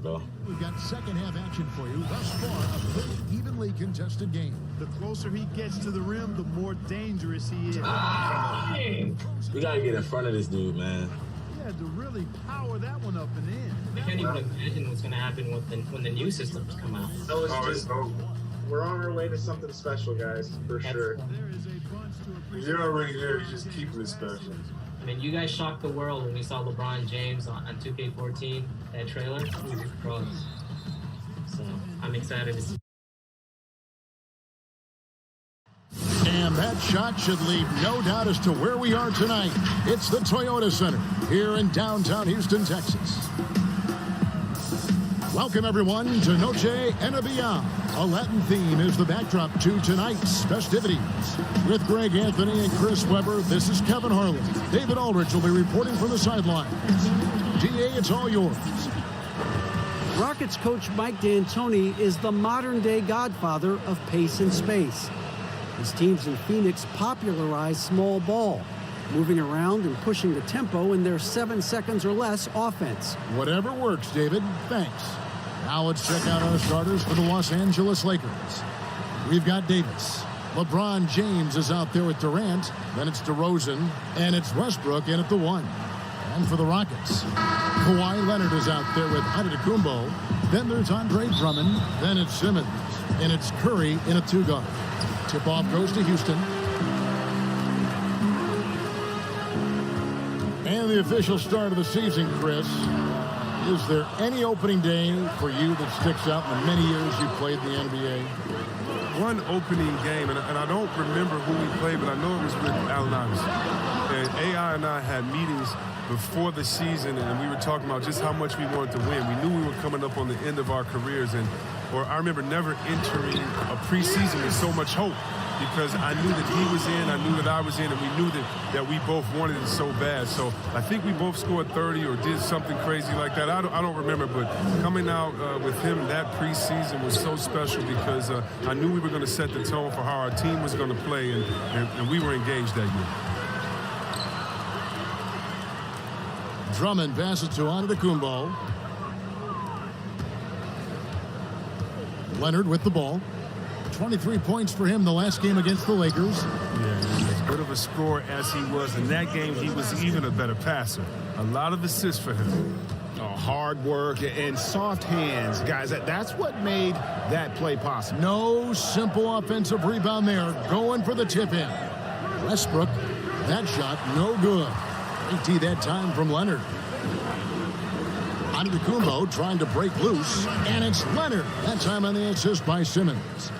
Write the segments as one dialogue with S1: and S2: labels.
S1: though.
S2: We've got second half action for you. Thus far, a pretty evenly contested game.
S3: The closer he gets to the rim, the more dangerous he is.
S1: We gotta get in front of this dude, man.
S3: Yeah, to really power that one up and in.
S4: I can't even imagine what's going to happen when the new systems come out.
S5: We're on our way to something special, guys, for sure.
S3: There is a bunch to
S6: You're already there. You just keep it special.
S4: I mean, you guys shocked the world when we saw LeBron James on 2K14, that trailer. We were pros. So I'm excited to see.
S2: And that shot should leave no doubt as to where we are tonight. It's the Toyota Center here in downtown Houston, Texas. Welcome, everyone, to Noche and Beyond. A Latin theme is the backdrop to tonight's festivities. With Greg Anthony and Chris Webber, this is Kevin Harlan. David Aldrich will be reporting from the sidelines. DA, it's all yours.
S7: Rockets coach Mike D'Antoni is the modern-day godfather of pace and space. His teams in Phoenix popularized small ball, moving around and pushing the tempo in their 7 seconds or less offense.
S2: Whatever works, David. Thanks. Now let's check out our starters for the Los Angeles Lakers. We've got Davis. LeBron James is out there with Durant. Then it's DeRozan. And it's Westbrook in at the 1. And for the Rockets, Kawhi Leonard is out there with Antetokounmpo. Then there's Andre Drummond. Then it's Simmons. And it's Curry in a 2-guard. Tip-off goes to Houston. And the official start of the season, Chris. Is there any opening day for you that sticks out in the many years you played in the NBA?
S6: One opening game, and I don't remember who we played, but I know it was with Allen Iverson. And AI and I had meetings before the season, and we were talking about just how much we wanted to win. We knew we were coming up on the end of our careers, or I remember never entering a preseason with so much hope, because I knew that he was in, I knew that I was in, and we knew that we both wanted it so bad. So I think we both scored 30 or did something crazy like that. I don't remember, but coming out with him that preseason was so special because I knew we were going to set the tone for how our team was going to play, and we were engaged that year.
S2: Drummond passes to Antetokounmpo. Leonard with the ball. 23 points for him the last game against the Lakers.
S6: Yeah, as good of a scorer as he was in that game, he was even a better passer. A lot of assists for him.
S8: Hard work and soft hands, guys. That's what made that play possible.
S2: No simple offensive rebound there. Going for the tip-in. Westbrook, that shot no good. 18 that time from Leonard. Antetokounmpo trying to break loose, and it's Leonard. That time on the assist by Simmons.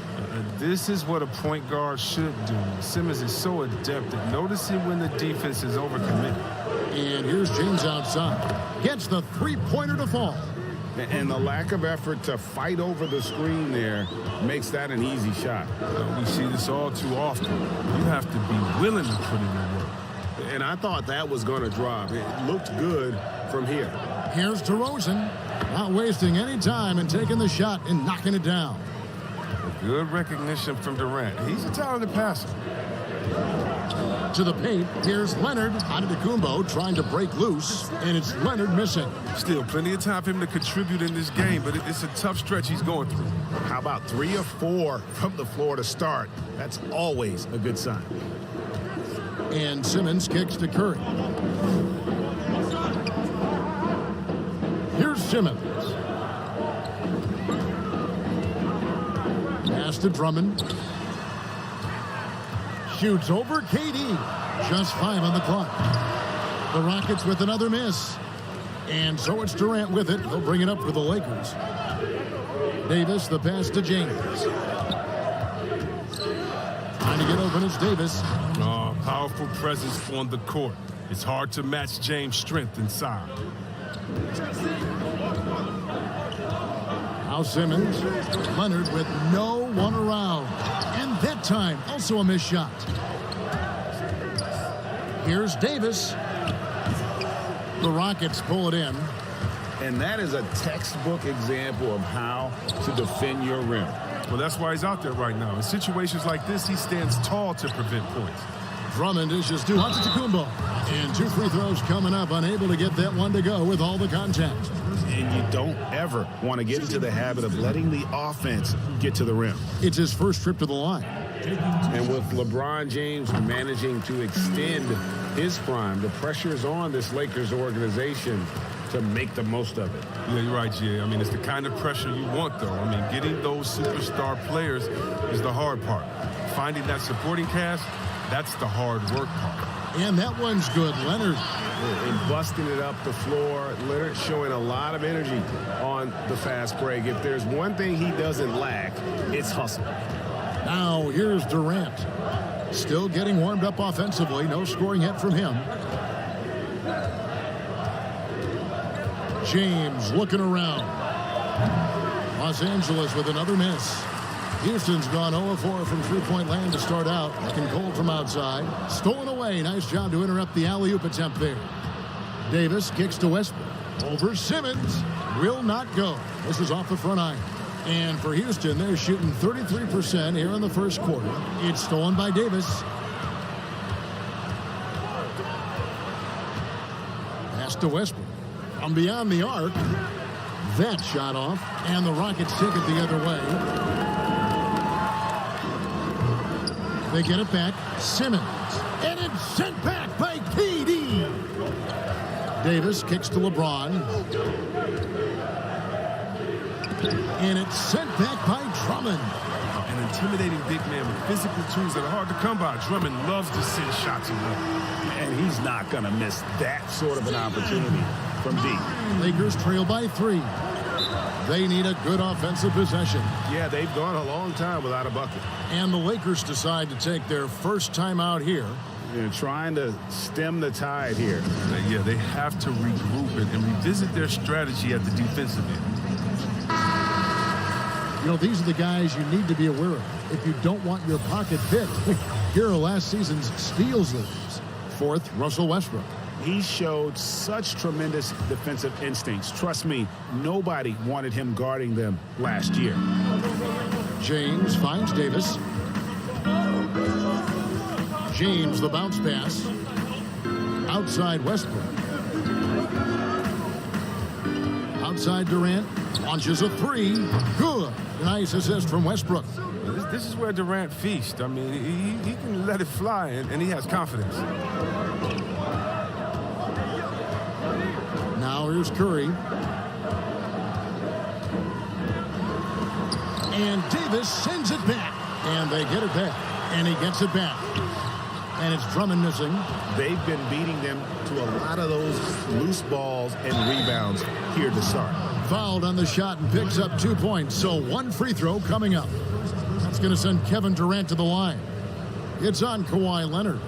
S6: This is what a point guard should do. Simmons is so adept at noticing when the defense is overcommitted.
S2: And here's James outside. Gets the three-pointer to fall.
S8: And the lack of effort to fight over the screen there makes that an easy shot.
S6: We see this all too often. You have to be willing to put in the work.
S8: And I thought that was going to drop. It looked good from here.
S2: Here's DeRozan. Not wasting any time and taking the shot and knocking it down.
S6: Good recognition from Durant. He's a talented passer.
S2: To the paint, here's Leonard. Antetokounmpo trying to break loose, and it's Leonard missing.
S6: Still plenty of time for him to contribute in this game, but it's a tough stretch he's going through.
S8: How about 3 of 4 from the floor to start? That's always a good sign.
S2: And Simmons kicks to Curry. Here's Simmons. Pass to Drummond. Shoots over KD. Just 5 on the clock. The Rockets with another miss. And so it's Durant with it. They'll bring it up for the Lakers. Davis, the pass to James. Trying to get open is Davis.
S6: Powerful presence on the court. It's hard to match James' strength inside.
S2: Now Simmons. Leonard with no one around. And that time, also a missed shot. Here's Davis. The Rockets pull it in.
S8: And that is a textbook example of how to defend your rim.
S6: Well, that's why he's out there right now. In situations like this, he stands tall to prevent points.
S2: Drummond dishes to Antetokounmpo. And 2 free throws coming up, unable to get that one to go with all the contact.
S8: And you don't ever want to get into the habit of letting the offense get to the rim.
S2: It's his first trip to the line.
S9: And with LeBron James managing to extend his prime, the pressure is on this Lakers organization to make the most of it.
S6: Yeah, you're right, Jay. I mean, it's the kind of pressure you want, though. I mean, getting those superstar players is the hard part. Finding that supporting cast, that's the hard work part.
S2: And that one's good. Leonard.
S9: And busting it up the floor. Leonard showing a lot of energy on the fast break. If there's one thing he doesn't lack, it's hustle.
S2: Now here's Durant. Still getting warmed up offensively. No scoring hit from him. James looking around. Los Angeles with another miss. Houston's gone 0-4 from three-point land to start out. Looking cold from outside. Stolen away. Nice job to interrupt the alley-oop attempt there. Davis kicks to Westbrook. Over Simmons. Will not go. This is off the front iron. And for Houston, they're shooting 33% here in the first quarter. It's stolen by Davis. Pass to Westbrook. From beyond the arc. That shot off. And the Rockets take it the other way. They get it back. Simmons. And it's sent back by KD. Davis kicks to LeBron. And it's sent back by Drummond.
S6: An intimidating big man with physical tools that are hard to come by. Drummond loves to send shots away.
S8: And he's not going to miss that sort of an opportunity from deep.
S2: Lakers trail by 3. They need a good offensive possession.
S9: Yeah, they've gone a long time without a bucket.
S2: And the Lakers decide to take their first time out here.
S9: They're trying to stem the tide here.
S6: Yeah, they have to regroup and revisit their strategy at the defensive end.
S2: You know, these are the guys you need to be aware of if you don't want your pocket picked. Here are last season's steals leaders. 4th, Russell Westbrook.
S8: He showed such tremendous defensive instincts. Trust me, nobody wanted him guarding them last year.
S2: James finds Davis. James, the bounce pass. Outside Westbrook. Outside Durant. Launches a 3. Good. Nice assist from Westbrook.
S6: This is where Durant feasts. I mean, he can let it fly, and he has confidence.
S2: Now here's Curry. And Davis sends it back. And they get it back. And he gets it back. And it's Drummond missing.
S8: They've been beating them to a lot of those loose balls and rebounds here to start.
S2: Fouled on the shot and picks up 2 points. So 1 free throw coming up. That's going to send Kevin Durant to the line. It's on Kawhi Leonard.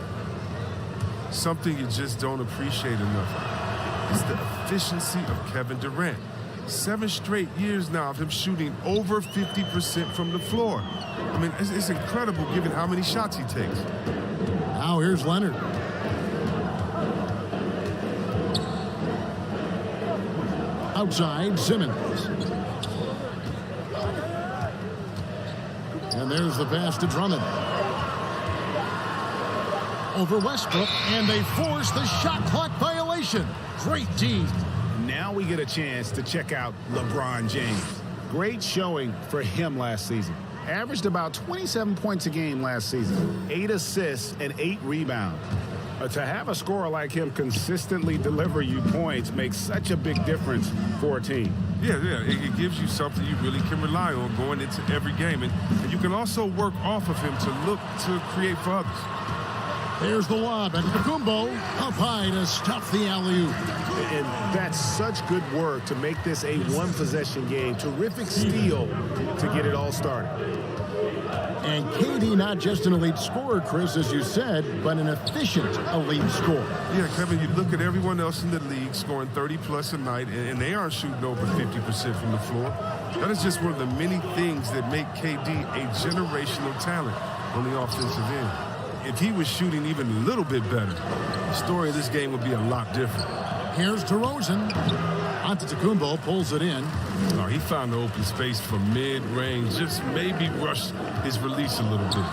S6: Something you just don't appreciate enough is the efficiency of Kevin Durant. 7 straight years now of him shooting over 50% from the floor. I mean, it's incredible given how many shots he takes.
S2: Now here's Leonard. Outside, Simmons. And there's the pass to Drummond. Over Westbrook, and they force the shot clock violation. Great team.
S8: Now we get a chance to check out LeBron James. Great showing for him last season. Averaged about 27 points a game last season. 8 assists and 8 rebounds. To have a scorer like him consistently deliver you points makes such a big difference for a team.
S6: Yeah, it gives you something you really can rely on going into every game. And you can also work off of him to look to create for others.
S2: There's the lob, and Kumbo up high to stuff the alley-oop.
S8: And that's such good work to make this a one-possession game. Terrific steal to get it all started.
S2: And KD, not just an elite scorer, Chris, as you said, but an efficient elite scorer.
S6: Yeah, Kevin, you look at everyone else in the league scoring 30-plus a night, and they aren't shooting over 50% from the floor. That is just one of the many things that make KD a generational talent on the offensive end. If he was shooting even a little bit better, the story of this game would be a lot different.
S2: Here's DeRozan. Antetokounmpo pulls it in.
S6: Oh, he found the open space for mid-range. Just maybe rush his release a little bit.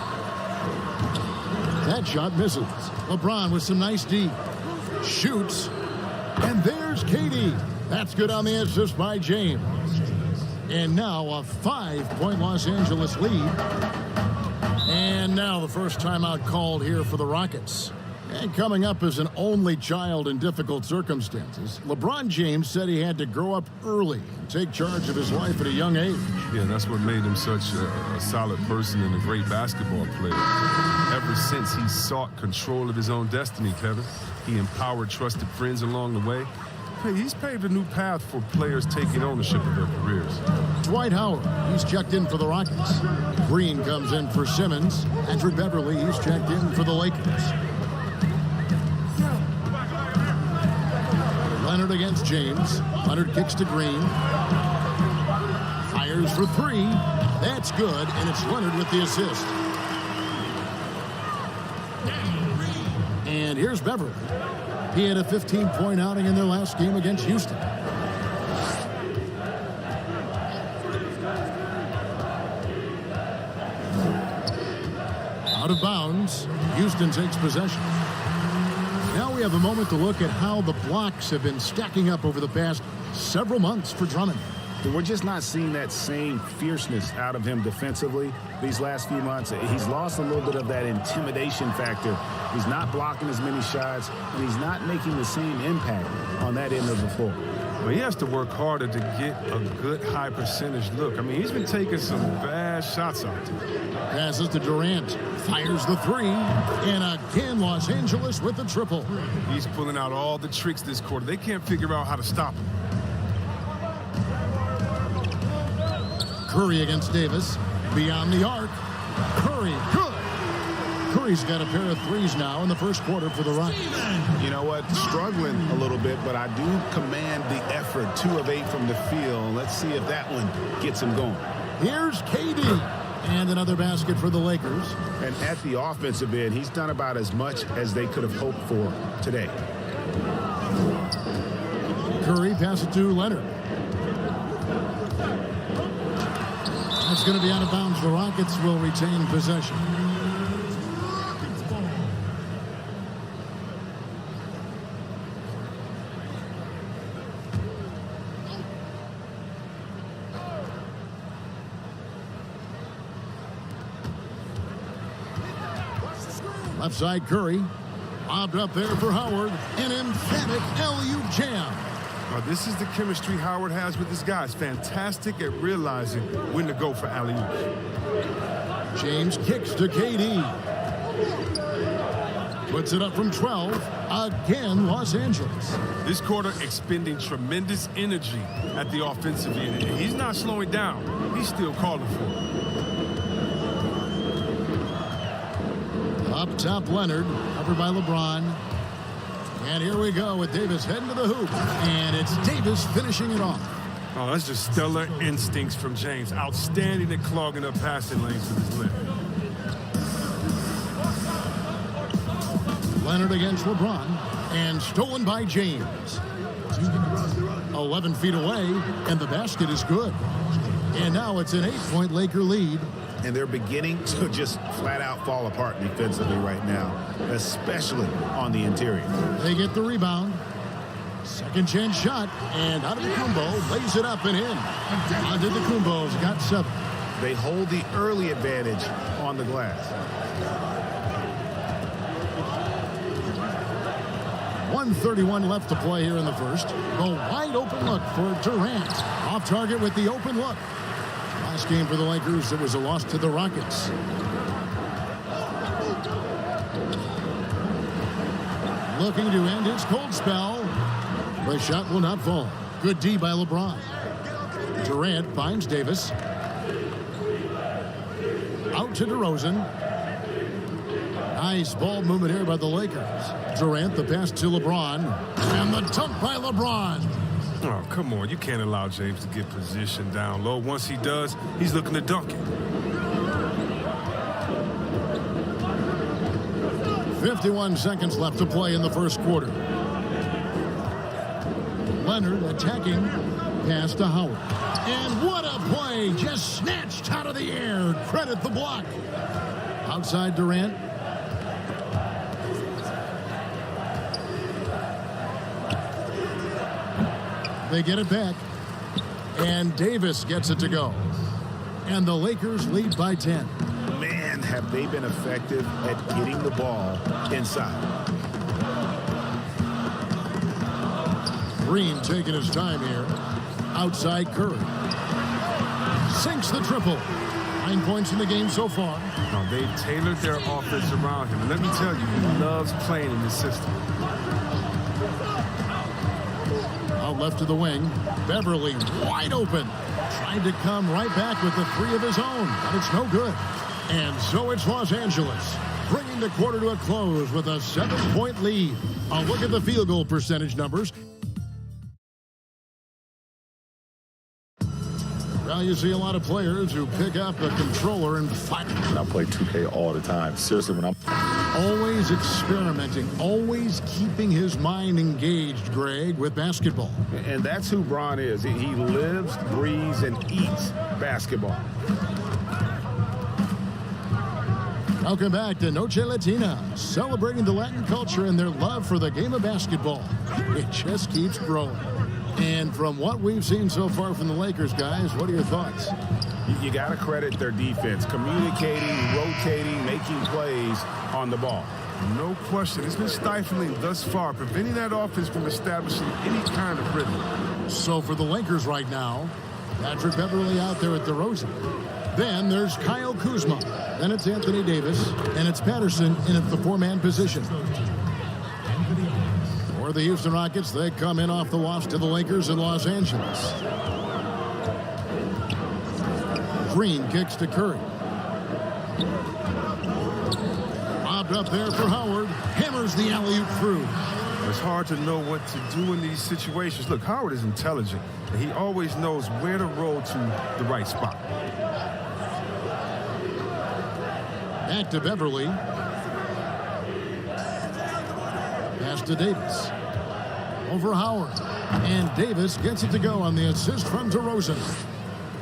S2: That shot misses. LeBron with some nice D. Shoots. And there's KD. That's good on the assist by James. And now a 5-point Los Angeles lead. And now the first timeout called here for the Rockets. And coming up as an only child in difficult circumstances, LeBron James said he had to grow up early and take charge of his life at a young age.
S6: Yeah, that's what made him such a solid person and a great basketball player. Ever since he sought control of his own destiny, Kevin, he empowered trusted friends along the way. He's paved a new path for players taking ownership of their careers.
S2: Dwight Howard, he's checked in for the Rockets. Green comes in for Simmons. Andrew Beverly, he's checked in for the Lakers. Leonard against James. Leonard kicks to Green. Fires for three. That's good, and it's Leonard with the assist. And here's Beverly. He had a 15-point outing in their last game against Houston. Out of bounds. Houston takes possession. Now we have a moment to look at how the blocks have been stacking up over the past several months for Drummond.
S8: We're just not seeing that same fierceness out of him defensively these last few months. He's lost a little bit of that intimidation factor. He's not blocking as many shots, and he's not making the same impact on that end of the floor.
S6: Well, he has to work harder to get a good high percentage look. I mean, he's been taking some bad shots out there.
S2: Passes to Durant. Fires the three. And again, Los Angeles with the triple.
S6: He's pulling out all the tricks this quarter. They can't figure out how to stop him.
S2: Curry against Davis. Beyond the arc. Curry, good. Curry's got a pair of threes now in the first quarter for the Rockets.
S8: You know what? Struggling a little bit, but I do command the effort. 2 of 8 from the field. Let's see if that one gets him going.
S2: Here's KD. And another basket for the Lakers.
S8: And at the offensive end, he's done about as much as they could have hoped for today.
S2: Curry passes to Leonard. That's going to be out of bounds. The Rockets will retain possession. Left side Curry. Bobbed up there for Howard. An emphatic LU jam.
S6: This is the chemistry Howard has with his guys. Fantastic at realizing when to go for alley-oops.
S2: James kicks to KD. Puts it up from 12. Again, Los Angeles.
S6: This quarter expending tremendous energy at the offensive end. He's not slowing down. He's still calling for it.
S2: Up top, Leonard. Covered by LeBron. And here we go with Davis heading to the hoop. And it's Davis finishing it off.
S6: Oh, that's just stellar instincts from James. Outstanding at clogging up passing lanes with his left.
S2: Leonard against LeBron. And stolen by James. 11 feet away. And the basket is good. And now it's an 8-point Laker lead.
S8: And they're beginning to just flat out fall apart defensively right now, especially on the interior.
S2: They get the rebound. Second chance shot. And Antetokounmpo lays it up and in. Antetokounmpo's got 7.
S8: They hold the early advantage on the glass.
S2: 1:31 left to play here in the first. The wide open look for Durant. Off target with the open look. Last game for the Lakers, it was a loss to the Rockets. Looking to end his cold spell. The shot will not fall. Good D by LeBron. Durant finds Davis. Out to DeRozan. Nice ball movement here by the Lakers. Durant, the pass to LeBron. And the dunk by LeBron.
S6: Oh, come on. You can't allow James to get positioned down low. Once he does, he's looking to dunk it.
S2: 51 seconds left to play in the first quarter. Leonard attacking. Pass to Howard. And what a play. Just snatched out of the air. Credit the block. Outside Durant. They get it back. And Davis gets it to go. And the Lakers lead by 10.
S8: Man, have they been effective at getting the ball inside.
S2: Green taking his time here. Outside Curry. Sinks the triple. 9 points in the game so far.
S6: No, they've tailored their offense around him. And let me tell you, he loves playing in this system.
S2: Out left to the wing. Beverly wide open. Trying to come right back with the three of his own. But it's no good. And so it's Los Angeles, bringing the quarter to a close with a 7-point lead. A look at the field goal percentage numbers. Well, you see a lot of players who pick up a controller and fight.
S10: I play 2K all the time. Seriously, when I'm
S2: always experimenting, always keeping his mind engaged, Greg, with basketball.
S8: And that's who Bron is. He lives, breathes, and eats basketball.
S2: Welcome back to Noche Latina, celebrating the Latin culture and their love for the game of basketball. It just keeps growing. And from what we've seen so far from the Lakers, guys, what are your thoughts?
S8: You got to credit their defense, communicating, rotating, making plays on the ball.
S6: No question. It's been stifling thus far, preventing that offense from establishing any kind of rhythm.
S2: So for the Lakers right now, Patrick Beverly out there at DeRozan. Then there's Kyle Kuzma. Then it's Anthony Davis. And it's Patterson in at the four-man position. For the Houston Rockets, they come in off the loss to the Lakers in Los Angeles. Green kicks to Curry. Lobbed up there for Howard. Hammers the alley-oop through.
S6: It's hard to know what to do in these situations. Look, Howard is intelligent, and he always knows where to roll to the right spot.
S2: Back to Beverly. Pass to Davis. Over Howard. And Davis gets it to go on the assist from DeRozan.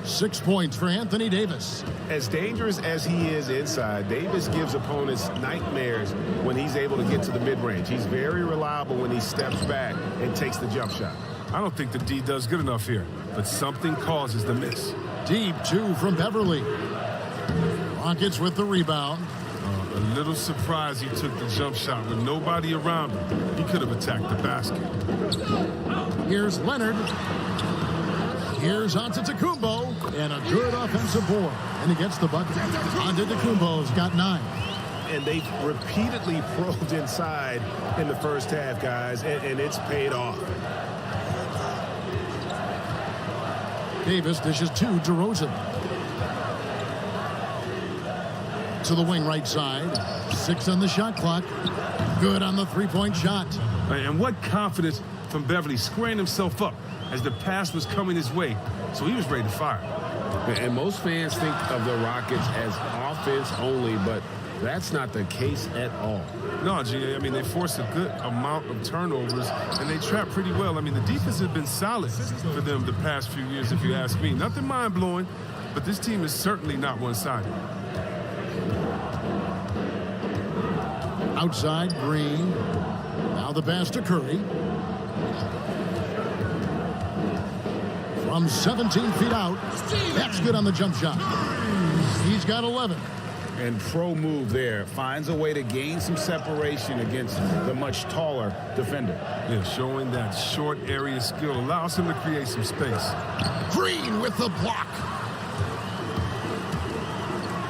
S2: 6 points for Anthony Davis.
S8: As dangerous as he is inside, Davis gives opponents nightmares when he's able to get to the mid-range. He's very reliable when he steps back and takes the jump shot.
S6: I don't think the D does good enough here, but something causes the miss.
S2: Deep two from Beverly. Rockets with the rebound.
S6: A little surprised he took the jump shot with nobody around him. He could have attacked the basket.
S2: Here's Leonard. Here's Antetokounmpo. And a good offensive board. And he gets the bucket. Antetokounmpo's got 9.
S8: And they've repeatedly probed inside in the first half, guys, and it's paid off.
S2: Davis dishes to DeRozan. To the wing right side. 6 on the shot clock. Good on the three-point shot.
S6: And what confidence from Beverly squaring himself up as the pass was coming his way. So he was ready to fire.
S9: And most fans think of the Rockets as offense only, but that's not the case at all.
S6: No, G, I mean, they force a good amount of turnovers, and they trap pretty well. I mean, the defense has been solid for them the past few years, if you ask me. Nothing mind-blowing, but this team is certainly not one-sided.
S2: Outside, Green. Now the pass to Curry. From 17 feet out. That's good on the jump shot. He's got 11.
S8: And pro move there. Finds a way to gain some separation against the much taller defender.
S6: Yeah, showing that short area skill allows him to create some space.
S2: Green with the block.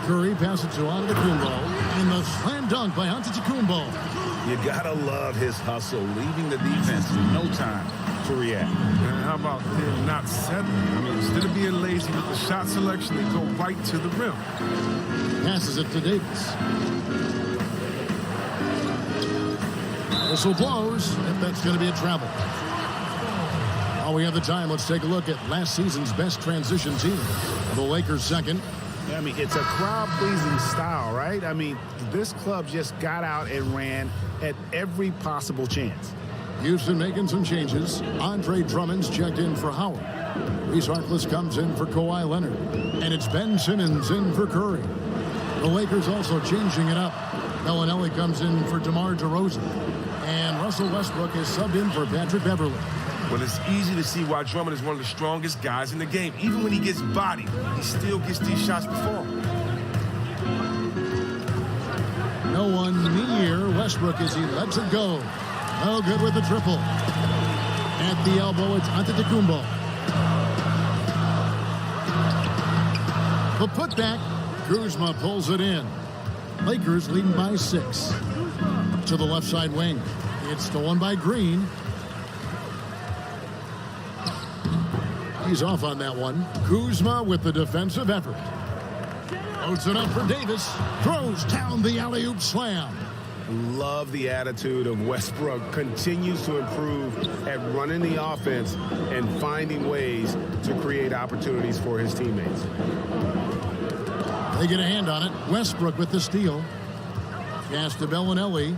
S2: Curry passes to Antetokounmpo, and the slam dunk by Antetokounmpo.
S8: You gotta love his hustle, leaving the defense in no time to react.
S6: And how about them not settling? I mean, instead of being lazy with the shot selection, they go right to the rim.
S2: Passes it to Davis. Whistle blows, if that's going to be a travel. While we have the time, let's take a look at last season's best transition team. The Lakers second.
S8: I mean, it's a crowd-pleasing style, right? I mean, this club just got out and ran at every possible chance.
S2: Houston making some changes. Andre Drummond's checked in for Howard. Reese Harkless comes in for Kawhi Leonard. And it's Ben Simmons in for Curry. The Lakers also changing it up. Bellinelli comes in for DeMar DeRozan. And Russell Westbrook is subbed in for Patrick Beverly.
S6: Well, it's easy to see why Drummond is one of the strongest guys in the game. Even when he gets bodied, he still gets these shots to fall.
S2: No one near Westbrook as he lets it go. No good with the triple. At the elbow, it's Antetokounmpo. The putback. Kuzma pulls it in. Lakers leading by 6. To the left side wing. It's stolen by Green. He's off on that one. Kuzma with the defensive effort. Loads it up for Davis. Throws down the alley-oop slam.
S9: Love the attitude of Westbrook. Continues to improve at running the offense and finding ways to create opportunities for his teammates.
S2: They get a hand on it. Westbrook with the steal. Pass to Bellinelli.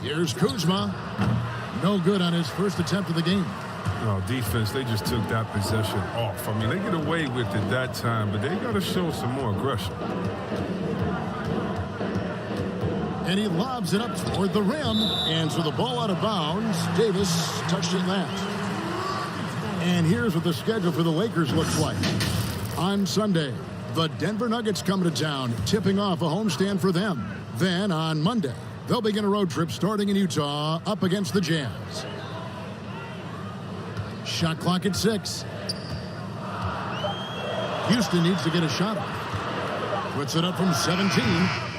S2: Here's Kuzma. No good on his first attempt of the game.
S6: Oh, defense, they just took that possession off. I mean, they get away with it that time, but they got to show some more aggression.
S2: And he lobs it up toward the rim. And so the ball out of bounds. Davis touched it last. And here's what the schedule for the Lakers looks like. On Sunday, the Denver Nuggets come to town, tipping off a homestand for them. Then on Monday, they'll begin a road trip starting in Utah up against the Jazz. Shot clock at 6. Houston needs to get a shot off. Puts it up from 17,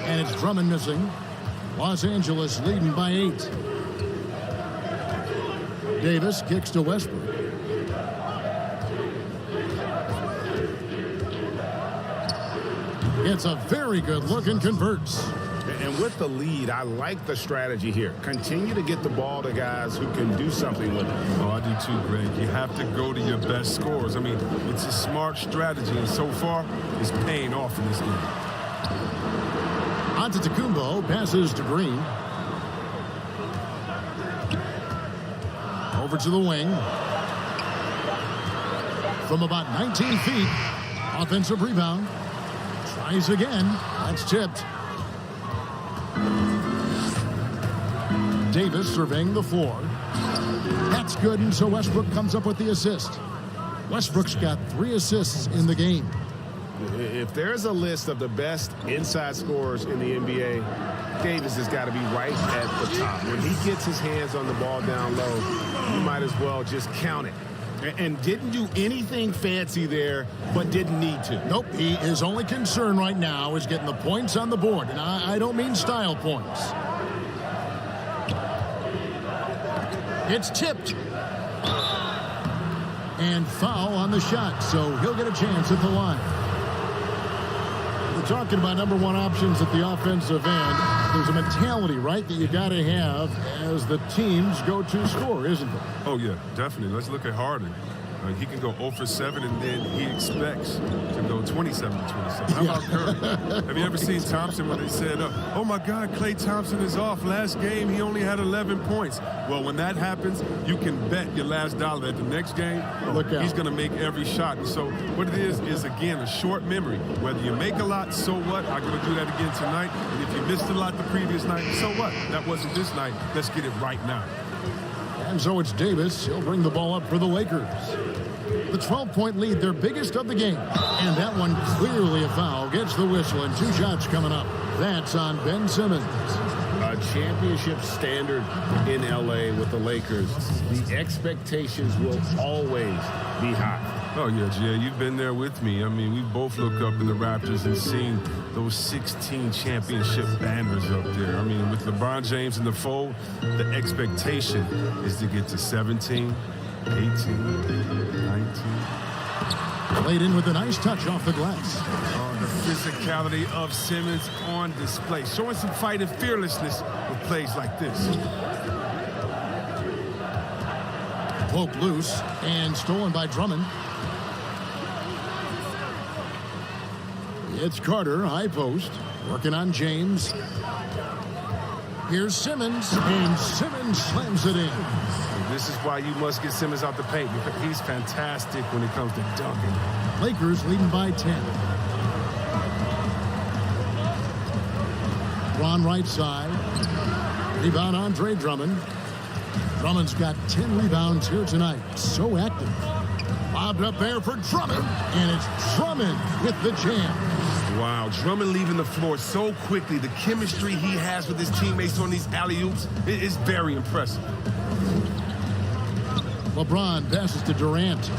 S2: and it's Drummond missing. Los Angeles leading by 8. Davis kicks to Westbrook. It's a very good look and converts.
S9: And with the lead, I like the strategy here. Continue to get the ball to guys who can do something with it.
S6: Oh, I do too, Greg. You have to go to your best scorers. I mean, it's a smart strategy, and so far, it's paying off in this game.
S2: Antetokounmpo passes to Green. Over to the wing. From about 19 feet. Offensive rebound. Tries again. That's tipped. Davis surveying the floor. That's good, and so Westbrook comes up with the assist. Westbrook's got 3 assists in the game.
S9: If there's a list of the best inside scorers in the NBA, Davis has got to be right at the top. When he gets his hands on the ball down low, you might as well just count it. And didn't do anything fancy there, but didn't need to.
S2: Nope, his only concern right now is getting the points on the board. And I don't mean style points. It's tipped. And foul on the shot, so he'll get a chance at the line. We're talking about number 1 options at the offensive end. There's a mentality, right, that you got to have as the team's go-to scorer, isn't there?
S6: Oh, yeah, definitely. Let's look at Harden. He can go 0 for 7, and then he expects to go 27 to 27. How about Curry? Have you ever seen Thompson when they said, oh, my God, Klay Thompson is off. Last game, he only had 11 points. Well, when that happens, you can bet your last dollar that the next game, he's going to make every shot. And so what it is, again, a short memory. Whether you make a lot, so what? I'm going to do that again tonight. And if you missed a lot the previous night, so what? That wasn't this night. Let's get it right now.
S2: And so it's Davis. He'll bring the ball up for the Lakers. The 12-point lead, their biggest of the game. And that one clearly a foul. Gets the whistle, and 2 shots coming up. That's on Ben Simmons.
S9: A championship standard in L.A. with the Lakers. The expectations will always be high.
S6: Oh, yeah, Jay, you've been there with me. I mean, we both look up in the Raptors and seen those 16 championship banners up there. I mean, with LeBron James in the fold, the expectation is to get to 17, 18, 19.
S2: Played in with a nice touch off the glass.
S6: Oh, the physicality of Simmons on display. Showing some fight and fearlessness with plays like this.
S2: Poke loose and stolen by Drummond. It's Carter, high post, working on James. Here's Simmons, and Simmons slams it in.
S6: This is why you must get Simmons out the paint, because he's fantastic when it comes to dunking.
S2: Lakers leading by 10. Ron right side. Rebound Andre Drummond. Drummond's got 10 rebounds here tonight. So active. Bobbed up there for Drummond, and it's Drummond with the jam.
S6: Wow, Drummond leaving the floor so quickly. The chemistry he has with his teammates on these alley-oops is very impressive.
S2: LeBron passes to Durant,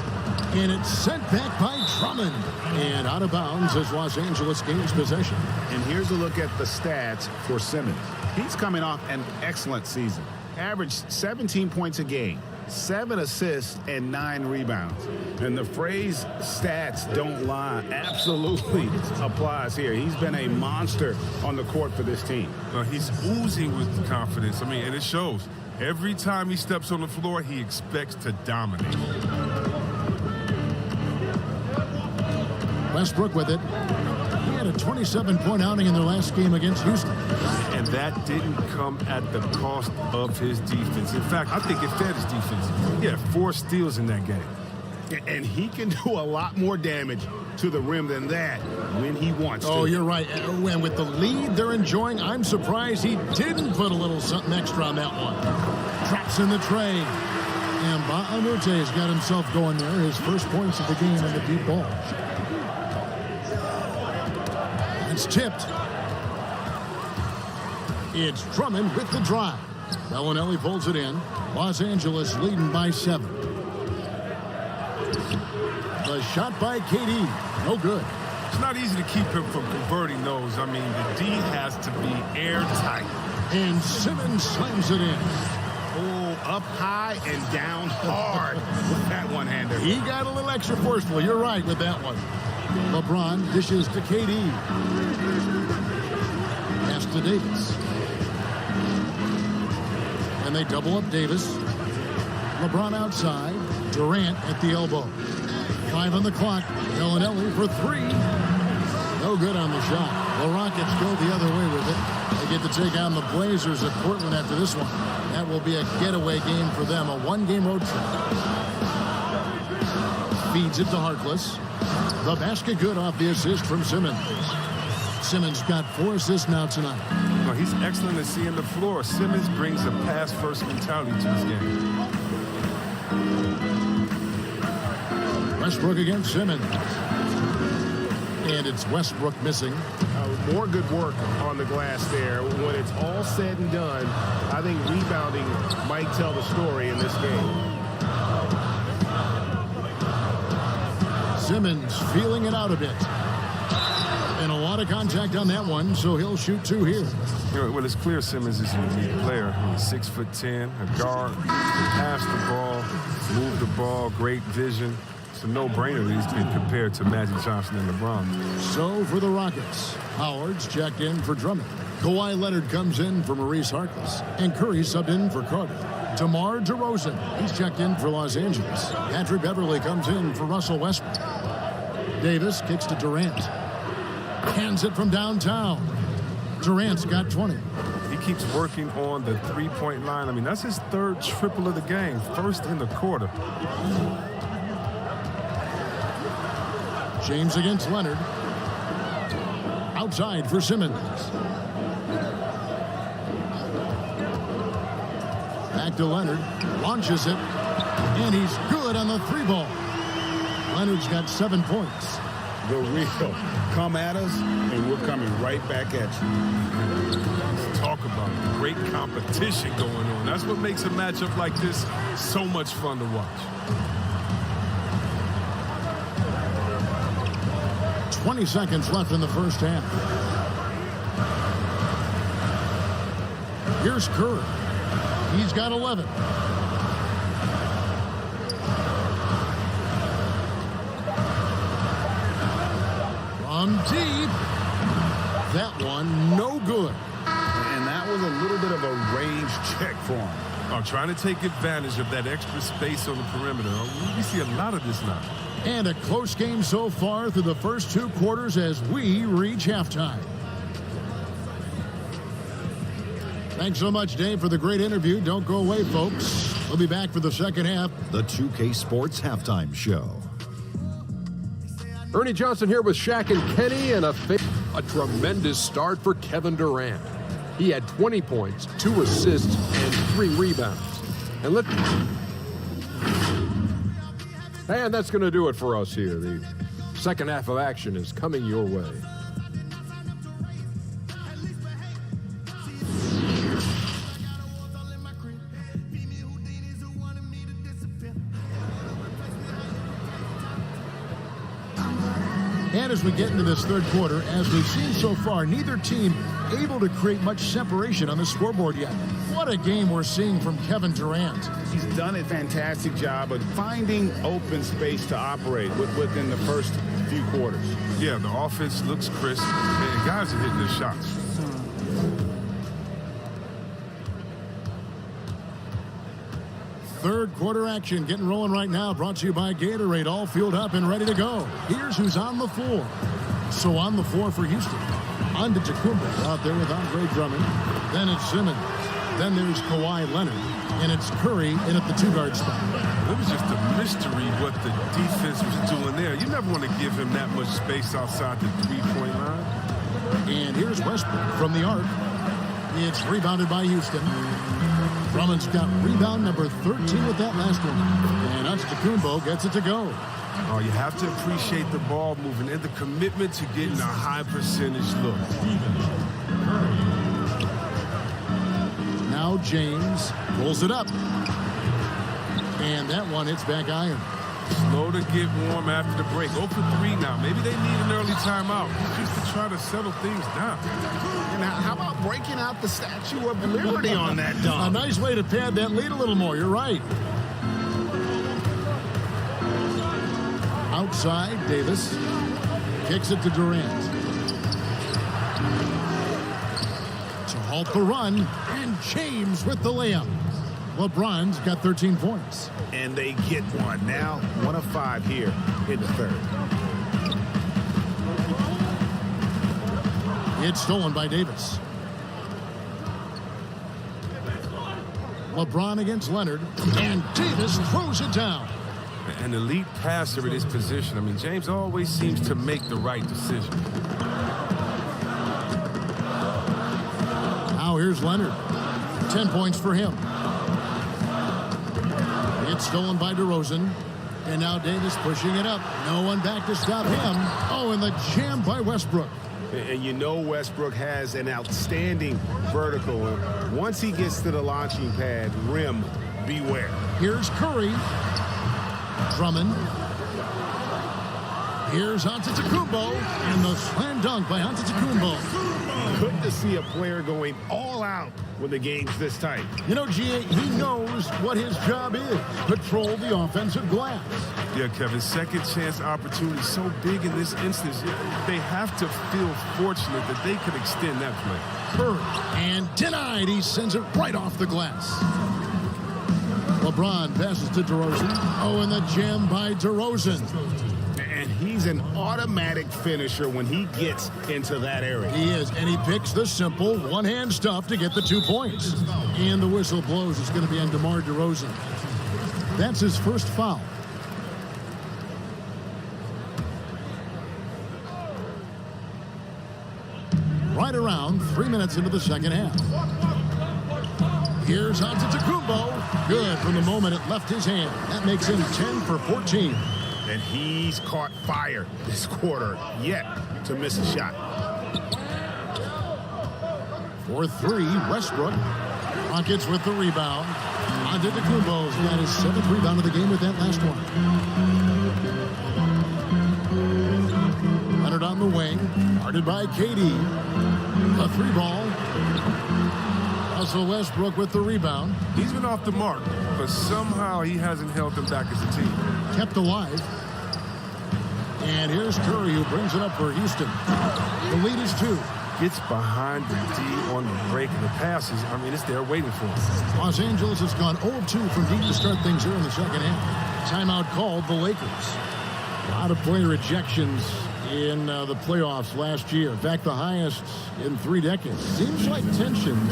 S2: and it's sent back by Drummond. And out of bounds as Los Angeles gains possession.
S8: And here's a look at the stats for Simmons. He's coming off an excellent season. Averaged 17 points a game, 7 assists, and 9 rebounds. And the phrase stats don't lie absolutely applies here. He's been a monster on the court for this team.
S6: He's oozing with confidence. I mean, and it shows. Every time he steps on the floor, he expects to dominate.
S2: Westbrook with it. He had a 27-point outing in their last game against Houston.
S6: And that didn't come at the cost of his defense. In fact, I think it fed his defense. He had 4 steals in that game.
S8: And he can do a lot more damage to the rim than that when he wants to.
S2: Oh, you're right. And with the lead they're enjoying, I'm surprised he didn't put a little something extra on that one. Drops in the tray. And Ba'amute's got himself going there. His first points of the game in the deep ball. It's tipped. It's Drummond with the drive. Bellinelli pulls it in. Los Angeles leading by 7. The shot by KD. No good.
S6: It's not easy to keep him from converting those. I mean, the D has to be airtight.
S2: And Simmons slams it in.
S8: Oh, up high and down hard with that one-hander.
S2: He got a little extra forceful. You're right with that one. LeBron dishes to KD. Pass to Davis. And they double up Davis. LeBron outside. Durant at the elbow. 5 on the clock. Bellinelli for 3. No good on the shot. The Rockets go the other way with it. They get to take on the Blazers at Portland after this one. That will be a getaway game for them. A 1-game road trip. Feeds it to Harkless. The basket good off the assist from Simmons. Simmons got 4 assists now tonight.
S6: Well, he's excellent at seeing the floor. Simmons brings a pass-first mentality to his game.
S2: Westbrook against Simmons. And it's Westbrook missing.
S9: More good work on the glass there. When it's all said and done, I think rebounding might tell the story in this game.
S2: Simmons feeling it out a bit. And a lot of contact on that one, so he'll shoot 2 here.
S6: Well, it's clear Simmons is a unique player. He's 6'10", a guard, can pass the ball, move the ball, great vision. It's a no-brainer that he's been compared to Magic Johnson and LeBron.
S2: So for the Rockets, Howard's checked in for Drummond. Kawhi Leonard comes in for Maurice Harkless. And Curry subbed in for Carter. DeMar DeRozan, he's checked in for Los Angeles. Patrick Beverly comes in for Russell Westbrook. Davis kicks to Durant. Hands it from downtown. Durant's got 20.
S6: He keeps working on the three-point line. I mean, that's his 3rd triple of the game, 1st in the quarter.
S2: James against Leonard. Outside for Simmons. Back to Leonard. Launches it. And he's good on the 3-ball. Leonard's got 7 points.
S8: The real come at us, and we're coming right back at you.
S6: Talk about great competition going on. That's what makes a matchup like this so much fun to watch.
S2: 20 seconds left in the first half. Here's Curry. He's got 11. From deep. That one, no good.
S8: And that was a little bit of a range check for him.
S6: Trying to take advantage of that extra space on the perimeter. We see a lot of this now.
S2: And a close game so far through the first 2 quarters as we reach halftime. Thanks so much, Dave, for the great interview. Don't go away, folks. We'll be back for the second half.
S11: The 2K Sports Halftime Show.
S12: Ernie Johnson here with Shaq and Kenny, and a tremendous start for Kevin Durant. He had 20 points, 2 assists, and 3 rebounds. And that's going to do it for us here. The second half of action is coming your way.
S2: And as we get into this third quarter, as we've seen so far, neither team able to create much separation on the scoreboard yet. What a game we're seeing from Kevin Durant.
S8: He's done a fantastic job of finding open space to operate within the first few quarters.
S6: Yeah, the offense looks crisp, and guys are hitting their shots.
S2: Third quarter action getting rolling right now, brought to you by Gatorade, all fueled up and ready to go. Here's who's on the floor. So on the floor for Houston, Antetokounmpo out there with Andre Drummond. Then it's Simmons. Then there's Kawhi Leonard. And it's Curry in at the two-guard spot.
S6: It was just a mystery what the defense was doing there. You never want to give him that much space outside the three-point line.
S2: And here's Westbrook from the arc. It's rebounded by Houston. Drummond's got rebound number 13 with that last one. And Antetokounmpo gets it to go.
S6: Oh, you have to appreciate the ball movement and the commitment to getting a high percentage look.
S2: Now James pulls it up. And that one hits back iron.
S6: Slow to get warm after the break. 0 for 3 now. Maybe they need an early timeout just to try to settle things down.
S8: Now, how about breaking out the Statue of Liberty on that dunk?
S2: A nice way to pad that lead a little more. You're right. Outside, Davis kicks it to Durant. To halt the run, and James with the layup. LeBron's got 13 points.
S8: And they get one. Now 1 of 5 here in the third.
S2: It's stolen by Davis. LeBron against Leonard, and Davis throws it down.
S6: An elite passer in his position. I mean, James always seems to make the right decision.
S2: Now here's Leonard. 10 points for him. It's stolen by DeRozan. And now Davis pushing it up. No one back to stop him. Oh, and the jam by Westbrook.
S8: And you know Westbrook has an outstanding vertical. Once he gets to the launching pad, rim, beware.
S2: Here's Curry. Drummond. Here's Antetokounmpo. And the slam dunk by Antetokounmpo.
S8: Good to see a player going all out when the game's this tight.
S2: You know, G.A., he knows what his job is. Patrol the offensive glass.
S6: Yeah, Kevin, second chance opportunity so big in this instance. They have to feel fortunate that they could extend that play.
S2: Curry, and denied. He sends it right off the glass. LeBron passes to DeRozan. Oh, and the jam by DeRozan.
S8: And he's an automatic finisher when he gets into that area.
S2: He is, and he picks the simple one-hand stuff to get the 2 points. And the whistle blows. It's going to be on DeMar DeRozan. That's his first foul. Right around 3 minutes into the second half. Here's Antetokounmpo. Good from the moment it left his hand. That makes him 10 for 14.
S8: And he's caught fire this quarter, yet to miss a shot.
S2: For 3, Westbrook. Rockets with the rebound. Antetokounmpo's got his 7th rebound of the game with that last one. Leonard on the wing. Guarded by KD. A 3-ball. Russell Westbrook with the rebound.
S6: He's been off the mark, but somehow he hasn't held them back as a team.
S2: Kept alive. And here's Curry, who brings it up for Houston. The lead is 2.
S6: Gets behind the D on the break and the passes. I mean, it's there waiting for him.
S2: Los Angeles has gone 0-2 from deep to start things here in the second half. Timeout called the Lakers. A lot of player ejections in the playoffs last year. In fact, the highest in 3 decades. Seems like tensions,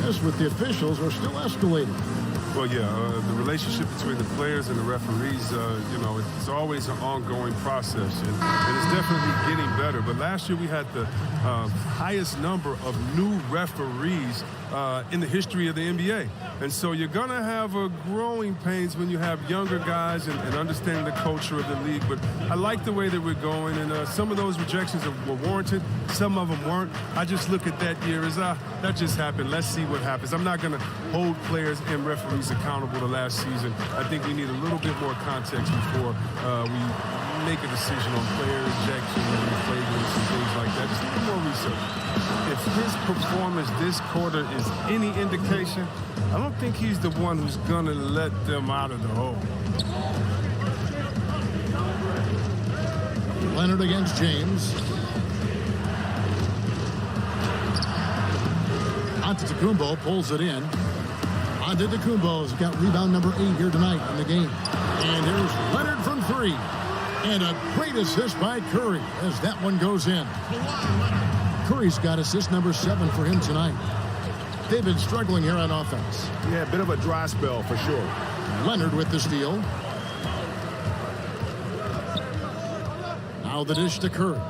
S2: as with the officials, are still escalating.
S6: Well, yeah, the relationship between the players and the referees, you know, it's always an ongoing process, and it's definitely getting better. But last year we had the highest number of new referees in the history of the NBA. And so you're going to have a growing pains when you have younger guys and understanding the culture of the league. But I like the way that we're going, and some of those rejections were warranted. Some of them weren't. I just look at that year as, that just happened. Let's see what happens. I'm not going to hold players and referees accountable to last season. I think we need a little bit more context before we make a decision on player rejection and flagrants and things like that. Just a little more research. If his performance this quarter is any indication, I don't think he's the one who's going to let them out of the hole.
S2: Leonard against James. Antetokounmpo pulls it in. Antetokounmpo's got rebound number 8 here tonight in the game. And here's Leonard from 3. And a great assist by Curry as that one goes in. Curry's got assist number 7 for him tonight. They've been struggling here on offense.
S8: Yeah, a bit of a dry spell for sure.
S2: Leonard with the steal. Now the dish to Curry.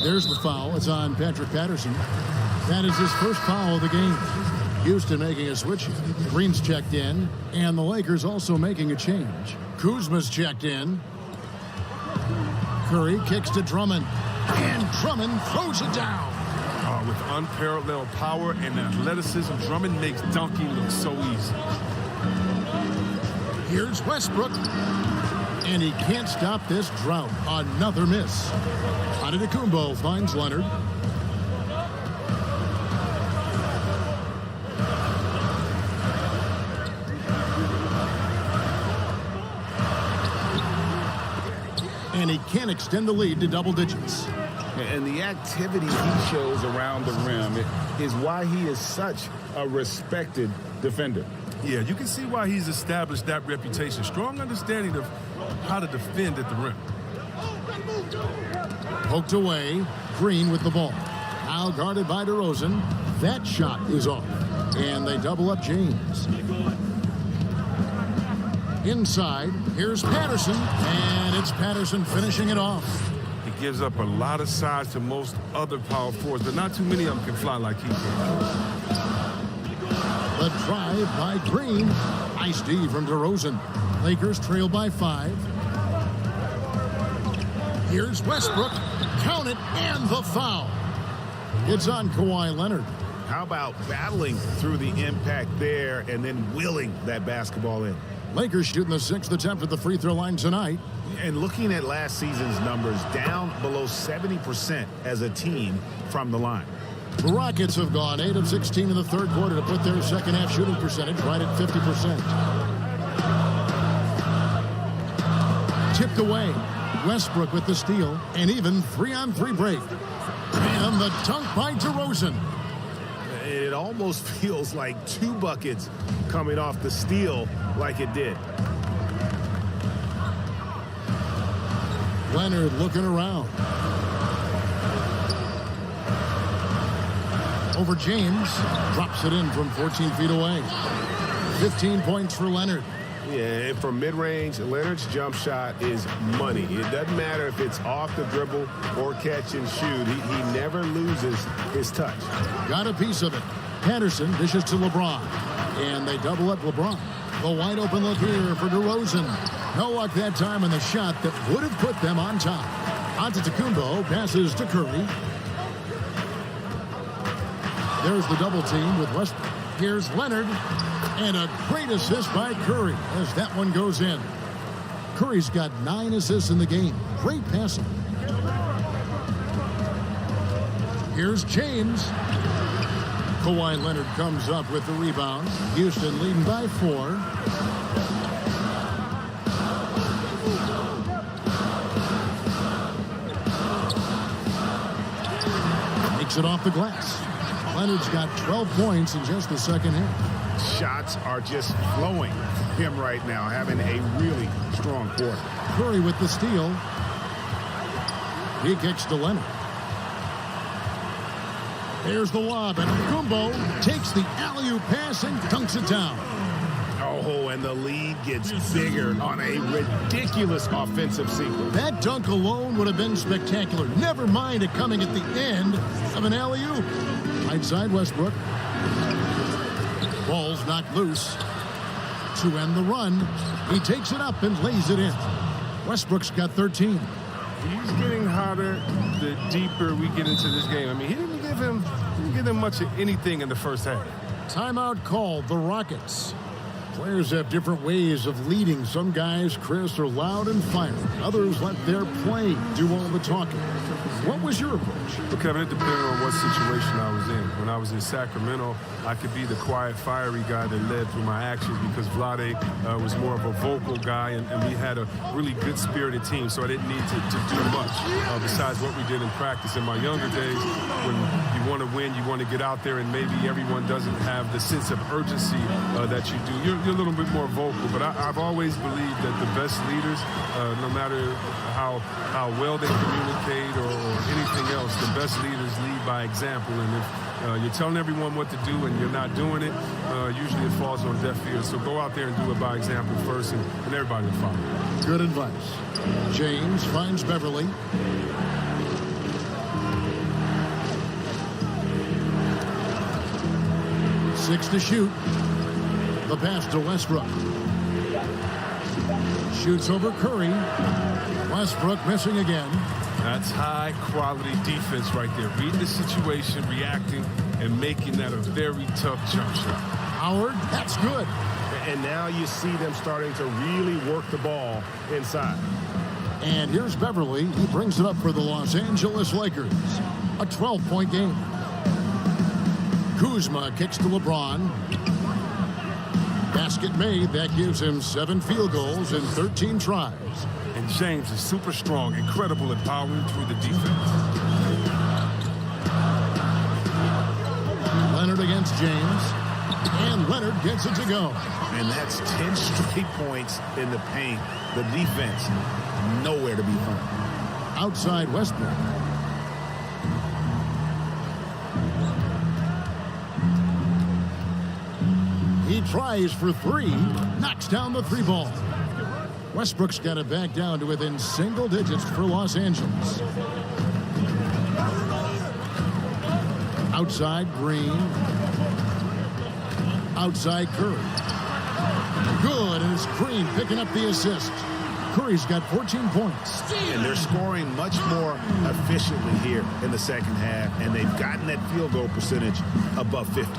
S2: There's the foul. It's on Patrick Patterson. That is his first foul of the game. Houston making a switch. Green's checked in. And the Lakers also making a change. Kuzma's checked in. Curry kicks to Drummond. And Drummond throws it down.
S6: With unparalleled power and athleticism, Drummond makes dunking look so easy.
S2: Here's Westbrook. And he can't stop this drought. Another miss. Antetokounmpo finds Leonard. And he can extend the lead to double digits.
S8: And the activity he shows around the rim is why he is such a respected defender.
S6: Yeah, you can see why he's established that reputation. Strong understanding of how to defend at the rim.
S2: Poked away. Green with the ball. Now guarded by DeRozan. That shot is off. And they double up James. Inside, here's Patterson. And it's Patterson finishing it off.
S6: He gives up a lot of size to most other power forwards, but not too many of them can fly like he can.
S2: The drive by Green. Nice D from DeRozan. Lakers trail by 5. Here's Westbrook. Count it, and the foul. It's on Kawhi Leonard.
S8: How about battling through the impact there and then willing that basketball in?
S2: Lakers shooting the 6th attempt at the free throw line tonight.
S8: And looking at last season's numbers, down below 70% as a team from the line.
S2: The Rockets have gone 8 of 16 in the third quarter to put their second half shooting percentage right at 50%. Tipped away. Westbrook with the steal. And even 3-on-3 break. And the dunk by DeRozan.
S8: It almost feels like 2 buckets coming off the steal like it did.
S2: Leonard looking around. Over James. Drops it in from 14 feet away. 15 points for Leonard.
S8: Yeah, from mid-range, Leonard's jump shot is money. It doesn't matter if it's off the dribble or catch and shoot. He never loses his touch.
S2: Got a piece of it. Patterson dishes to LeBron. And they double up LeBron. The wide open look here for DeRozan. No luck that time in the shot that would have put them on top. Antetokounmpo passes to Curry. There's the double team with Westbrook. Here's Leonard. And a great assist by Curry as that one goes in. Curry's got 9 assists in the game. Great passing. Here's James. Kawhi Leonard comes up with the rebound. Houston leading by 4. Makes it off the glass. Leonard's got 12 points in just the second half.
S8: Shots are just flowing for him right now, having a really strong quarter.
S2: Curry with the steal. He kicks to Leonard. There's the lob, and Kumbo takes the alley-oop pass and dunks it down.
S8: Oh, and the lead gets bigger on a ridiculous offensive sequence.
S2: That dunk alone would have been spectacular. Never mind it coming at the end of an alley-oop. Right side, Westbrook. Ball's knocked loose. To end the run, he takes it up and lays it in. Westbrook's got 13.
S6: He's getting hotter the deeper we get into this game. I mean, he didn't give him much of anything in the first half.
S2: Timeout called, the Rockets. Players have different ways of leading. Some guys, Chris, are loud and fiery. Others let their play do all the talking. What was your approach?
S6: Well, Kevin, it depended on what situation I was in. When I was in Sacramento, I could be the quiet, fiery guy that led through my actions because Vlade was more of a vocal guy, and we had a really good-spirited team, so I didn't need to do much besides what we did in practice. In my younger days, when you want to win, you want to get out there, and maybe everyone doesn't have the sense of urgency that you do. You're a little bit more vocal, but I've always believed that the best leaders, no matter how well they communicate or anything else, the best leaders lead by example. And if you're telling everyone what to do and you're not doing it, usually it falls on deaf ears. So go out there and do it by example first, and everybody will follow.
S2: Good advice. James finds Beverly. Six to shoot. The pass to Westbrook. Shoots over Curry. Westbrook missing again.
S6: That's high-quality defense right there. Reading the situation, reacting, and making that a very tough jump shot.
S2: Howard, that's good.
S9: And now you see them starting to really work the ball inside.
S2: And here's Beverly. He brings it up for the Los Angeles Lakers. A 12-point game. Kuzma kicks to LeBron. Basket made. That gives him 7 field goals in 13 tries.
S6: And James is super strong, incredible at powering through the defense.
S2: Leonard against James. And Leonard gets it to go.
S8: And that's 10 straight points in the paint. The defense, nowhere to be found.
S2: Outside Westbrook. He tries for 3. Knocks down the 3 ball. Westbrook's got it back down to within single digits for Los Angeles. Outside Green. Outside Curry. Good, and it's Green picking up the assist. Curry's got 14 points.
S8: And they're scoring much more efficiently here in the second half, and they've gotten that field goal percentage above 50.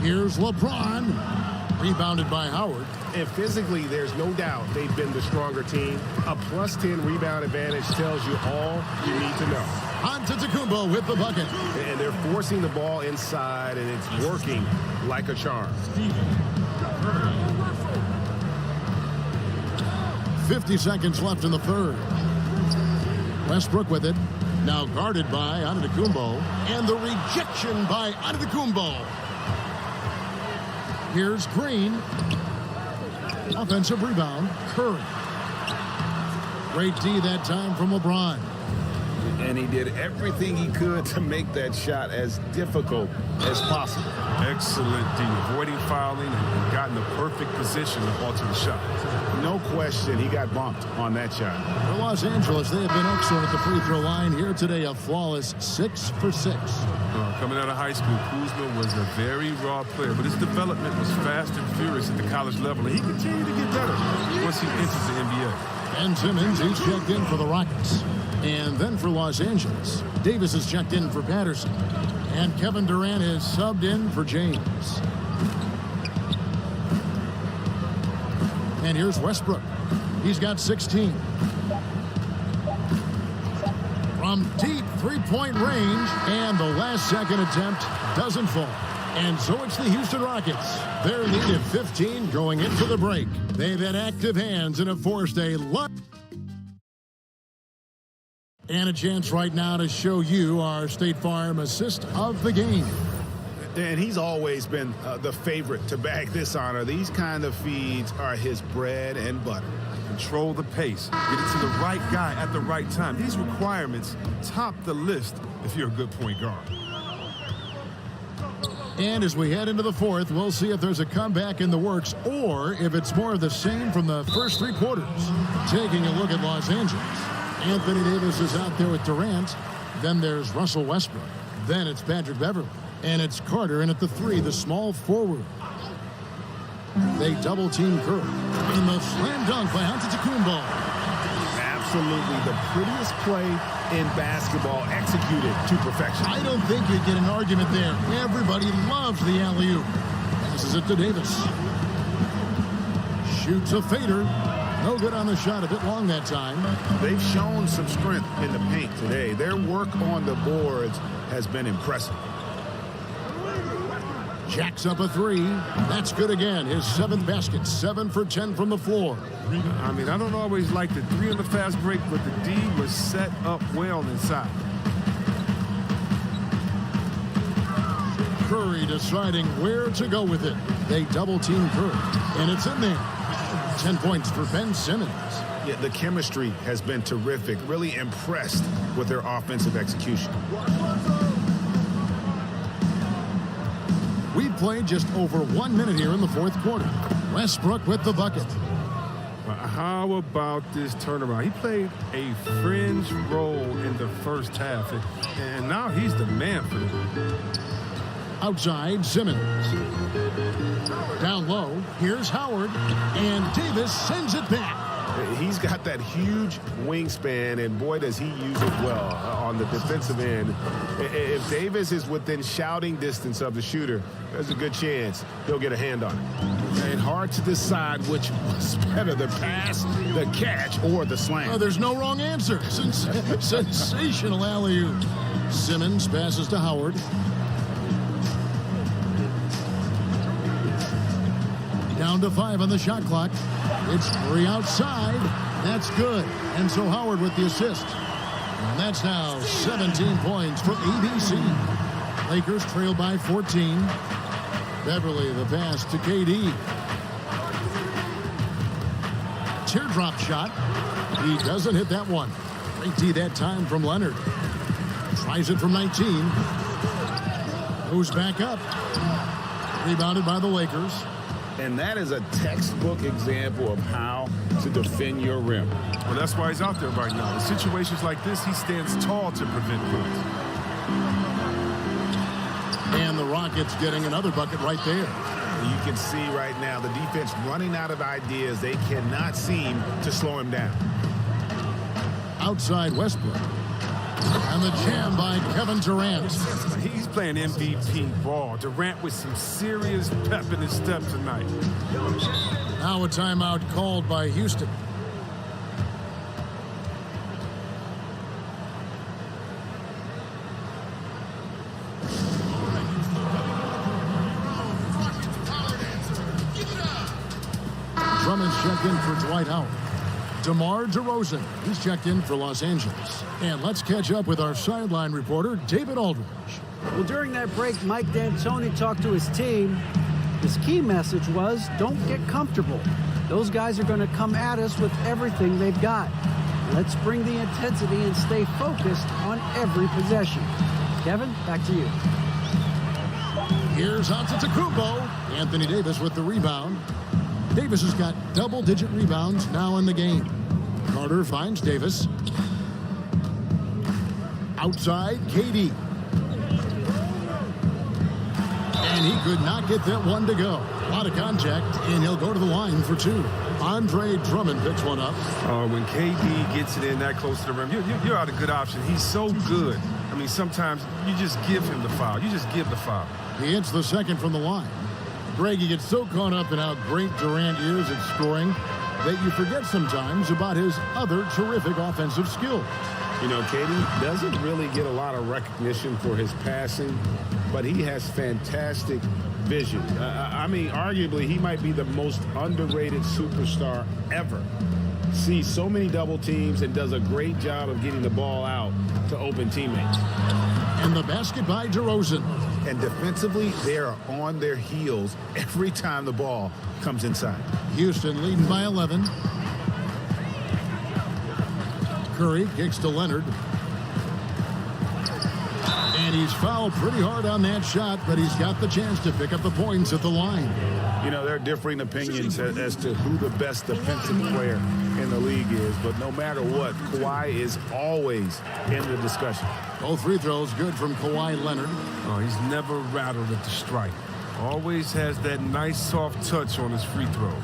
S2: Here's LeBron. Rebounded by Howard.
S9: And physically, there's no doubt they've been the stronger team. A plus 10 rebound advantage tells you all you need to know.
S2: Antetokounmpo with the bucket.
S9: And they're forcing the ball inside, and it's working like a charm.
S2: 50 seconds left in the third. Westbrook with it. Now guarded by Antetokounmpo. And the rejection by Antetokounmpo. Here's Green. Offensive rebound. Curry. Great D that time from LeBron.
S8: And he did everything he could to make that shot as difficult as possible.
S6: Excellent D, avoiding fouling and gotten the perfect position to alter the shot.
S8: No question, he got bumped on that shot.
S2: For Los Angeles, they have been excellent at the free throw line here today. A flawless 6 for 6.
S6: Coming out of high school, Kuzma was a very raw player, but his development was fast and furious at the college level, and he continued to get better once he enters the NBA.
S2: Ben Simmons, he's checked in for the Rockets. And then for Los Angeles, Davis is checked in for Patterson. And Kevin Durant is subbed in for James. And here's Westbrook. He's got 16. From deep three-point range, and the last second attempt doesn't fall. And so it's the Houston Rockets. Their lead at 15 going into the break. They've had active hands and have forced a lot. And a chance right now to show you our State Farm assist of the game.
S8: And he's always been the favorite to bag this honor. These kind of feeds are his bread and butter.
S6: Control the pace. Get it to the right guy at the right time. These requirements top the list if you're a good point guard.
S2: And as we head into the fourth, we'll see if there's a comeback in the works or if it's more of the same from the first 3 quarters. Taking a look at Los Angeles. Anthony Davis is out there with Durant. Then there's Russell Westbrook. Then it's Patrick Beverly. And it's Carter in at the 3, the small forward. They double-team Curry. In the slam dunk by Antetokounmpo.
S8: Absolutely the prettiest play in basketball, executed to perfection.
S2: I don't think you'd get an argument there. Everybody loves the alley-oop. Passes it to Davis. Shoots a fader. No good on the shot, a bit long that time.
S8: They've shown some strength in the paint today. Their work on the boards has been impressive.
S2: Jacks up a 3. That's good again. His 7th basket. 7 for 10 from the floor.
S6: I mean, I don't always like the 3 on the fast break, but the D was set up well inside.
S2: Curry deciding where to go with it. They double-team Curry, and it's in there. 10 points for Ben Simmons.
S8: Yeah, the chemistry has been terrific. Really impressed with their offensive execution.
S2: We've played just over 1 minute here in the 4th quarter. Westbrook with the bucket.
S6: How about this turnaround? He played a fringe role in the first half, and now he's the man for them.
S2: Outside, Simmons. Down low, here's Howard, and Davis sends it back.
S8: He's got that huge wingspan, and boy, does he use it well on the defensive end. If Davis is within shouting distance of the shooter, there's a good chance he'll get a hand on it. And hard to decide which was better, the pass, the catch, or the slam.
S2: Oh, there's no wrong answer. Sensational alley-oop. Simmons passes to Howard. Down to 5 on the shot clock. It's 3 outside. That's good. And so Howard with the assist. And that's now 17 points for ABC. Lakers trail by 14. Beverly the pass to KD. Teardrop shot. He doesn't hit that one. Great D that time from Leonard. Tries it from 19. Moves back up. Rebounded by the Lakers.
S8: And that is a textbook example of how to defend your rim.
S6: Well, that's why he's out there right now. In situations like this, he stands tall to prevent points.
S2: And the Rockets getting another bucket right there.
S8: You can see right now the defense running out of ideas. They cannot seem to slow him down.
S2: Outside Westbrook. And the jam by Kevin Durant.
S6: He's playing MVP ball. Durant with some serious pep in his step tonight.
S2: Now a timeout called by Houston. Drummond's checked in for Dwight Howard. DeMar DeRozan, he's checked in for Los Angeles. And let's catch up with our sideline reporter, David Aldridge.
S7: Well, during that break, Mike D'Antoni talked to his team. His key message was, don't get comfortable. Those guys are going to come at us with everything they've got. Let's bring the intensity and stay focused on every possession. Kevin, back to you.
S2: Here's Antetokounmpo. Anthony Davis with the rebound. Davis has got double-digit rebounds now in the game. Carter finds Davis. Outside, KD. And he could not get that one to go. A lot of contact, and he'll go to the line for 2. Andre Drummond picks one up.
S6: When KD gets it in that close to the rim, you're out a good option. He's so good. I mean, sometimes you just give him the foul. You just give the foul.
S2: He hits the second from the line. Greg, you get so caught up in how great Durant is at scoring that you forget sometimes about his other terrific offensive skills.
S8: You know, KD doesn't really get a lot of recognition for his passing, but he has fantastic vision. I mean, arguably, he might be the most underrated superstar ever. Sees so many double teams and does a great job of getting the ball out to open teammates.
S2: And the basket by DeRozan.
S8: And defensively, they are on their heels every time the ball comes inside.
S2: Houston leading by 11. Curry kicks to Leonard. And he's fouled pretty hard on that shot, but he's got the chance to pick up the points at the line.
S8: You know, there are differing opinions as to who the best defensive player in the league is, but no matter what, Kawhi is always in the discussion.
S2: Both free throws good from Kawhi Leonard.
S6: Oh, he's never rattled at the strike. Always has that nice soft touch on his free throws.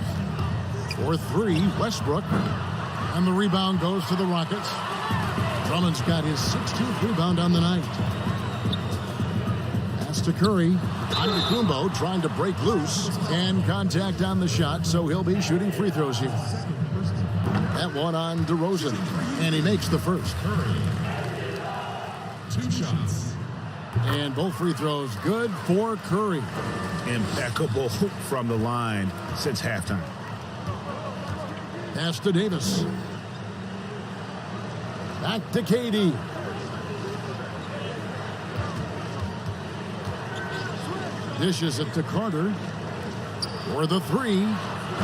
S2: For three, Westbrook. And the rebound goes to the Rockets. Drummond's got his 16th rebound on the night. Pass to Curry. Antetokounmpo trying to break loose. And contact on the shot, so he'll be shooting free throws here. That one on DeRozan. And he makes the first. Curry. 2 shots. And both free throws good for Curry.
S8: Impeccable from the line since halftime.
S2: Pass to Davis. Back to KD. Dishes it to Carter. For the three.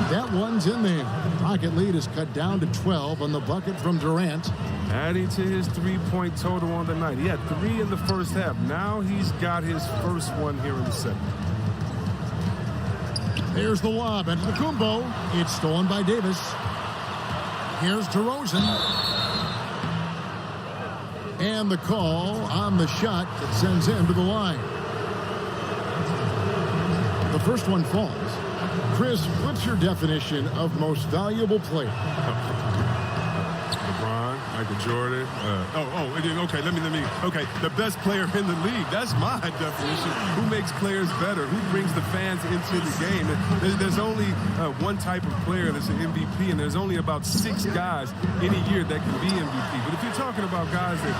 S2: That one's in there. Rocket lead is cut down to 12 on the bucket from Durant.
S6: Adding to his three-point total on the night. He had 3 in the first half. Now he's got his first one here in the second.
S2: There's the lob at Antetokounmpo. It's stolen by Davis. Here's DeRozan. And the call on the shot that sends him to the line. The first one falls. Chris, what's your definition of most valuable player?
S6: LeBron, Michael Jordan. Okay, okay, the best player in the league. That's my definition. Who makes players better? Who brings the fans into the game? There's only one type of player that's an MVP, and there's only about 6 guys in a year that can be MVP. But if you're talking about guys that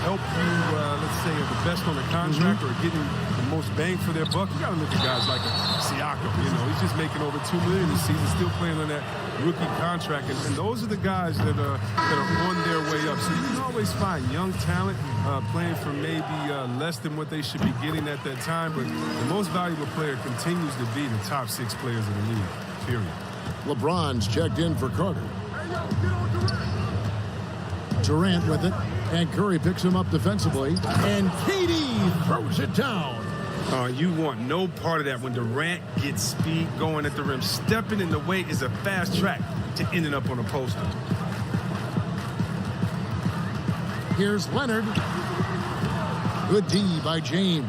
S6: help you, let's say, are the best on the contract or getting the most bang for their buck, you got to look at guys like Siakam. You know, he's just making over $2 million this season, still playing on that rookie contract, and those are the guys that are on their way up. So you can always find young talent playing for maybe less than what they should be getting at that time, but the most valuable player continues to be the top 6 players in the league, period.
S2: LeBron's checked in for Carter. Durant with it, and Curry picks him up defensively, and KD throws it down.
S6: You want no part of that when Durant gets speed going at the rim. Stepping in the way is a fast track to ending up on a poster.
S2: Here's Leonard. Good D by James.